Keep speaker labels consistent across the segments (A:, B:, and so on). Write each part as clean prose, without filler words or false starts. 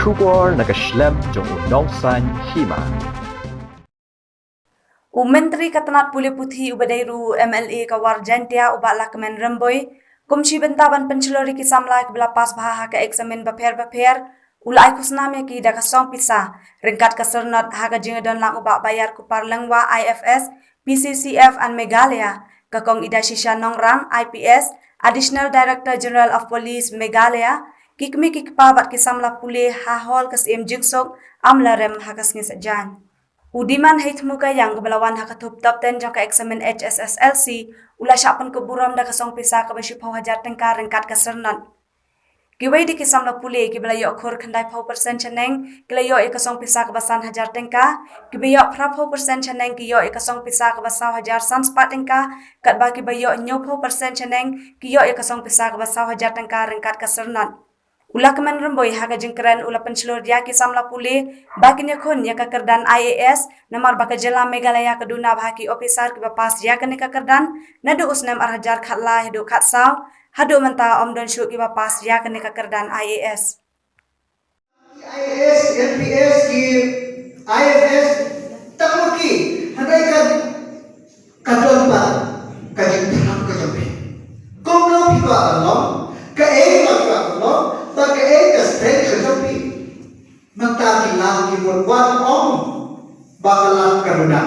A: Kubor nakaslem jong unongsan hima.
B: Menteri Katanat Pulih Putih Ubadairu MLA Kawar Jantia Ubak Lakmen Remboy Kumshi bentaban pencelori kisamla kebela pas bahaha ke eksamen baper ulai kusname ki da kasong pisa ringkat kasernot haga jingadon lang ubak bayar kupar lengwa IFS PCCF and Meghalaya kakong ida shisha nongrang IPS Additional Director General of Police Meghalaya kikmi kikpa bat kisamla pulih hahol kas jingsok amlarem hakas ngisajan. Udiman hitmuka yang kebelawan hakatup top 10 jangka eksamen HSSLC ula syapan keburam da kasong pisa ke besi pau hajar tengkar rengkat kasernot. Kiwai di kisam la pulih kibelayo akur kandai pau persen ceneng kilayo kasong pisa ke basan hajar tengka kibayo pra pau persen ceneng kiyo kasong pisa ke basau hajar sanspat tengka kat bagi bayo nyo pau persen ceneng kiyo kasong pisa ke basau hajar tengka rengkat kasernot. Ula kemen remboy haga jengkeran ula pencelur dia kisam la pulih bakinya kun ya kakerdan IAS namar baka jela Meghalaya keduna bahaki officer kibapas ya kene kakerdan nadu usnam arhajar khatla hidu khatsau hadu menta omdon syuk kibapas ya kene kakerdan IAS
C: IAS NPS ki IFS tamuki handai kan kadon pa kajing thang kajampi komno pikwa along ka ek lakwa along ta ka ek straight kajampi mata ki lang ki murwan om bakalan kaduna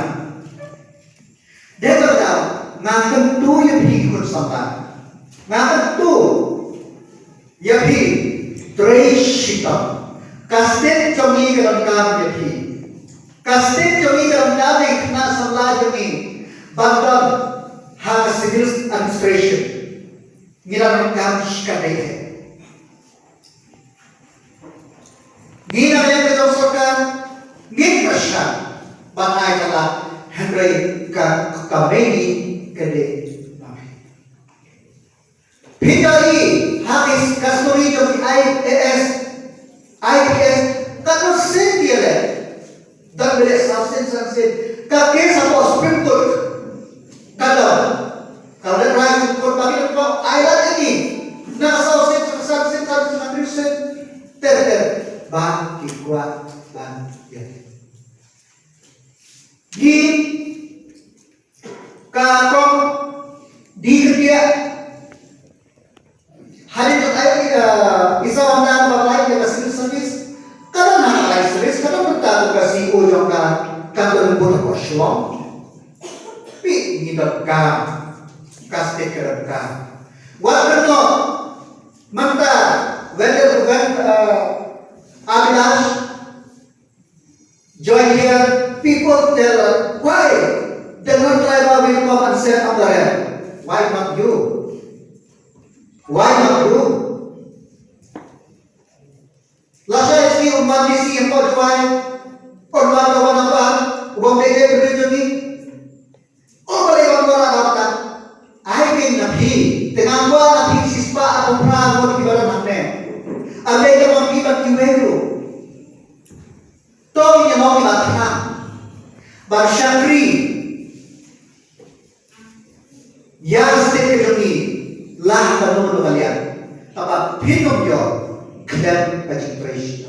C: deto da ngam tu ye bhi kun sampa ngam tu ye bhi treshita Kastet jongi kerangkam jadi, kastet jongi kerangkam ikhna samla jongi, bandar hak civil administration, ngira kerangkam shikadai hai. Ngira yang kejosokan, ngin prashan, banai kala Henry kameni kede. Pitari hak kasturi jongi IAS IPS kalau sen dia le dan boleh sen kakek sama Supreme Court kalau dia Supreme Court bagi lepas ayat ini nak sen ter bagi kuat dan ya di kakong di kerja hari itu isa wanda balai ke civil service kada na balai service kada berta ke CEO jangka kantor buat ko shlong pi ni dakka kaste keraka wa berno manta when Abhilash join here people tell why the non-tribal will come and set up the rent why not you Lasa isi umat isi yang kau jual, korban kawan apa, ubah mereka berdua ni, oh boleh orang dapat, ayat nabi, dengan gua nabi sispa atau perang gua di badan mana, ada yang mau kita kiweru, toh yang mau kita terang, bersyakri, yang setiap kami lah berdoa kalian. Tapi pinum yo klem kajing Krishna.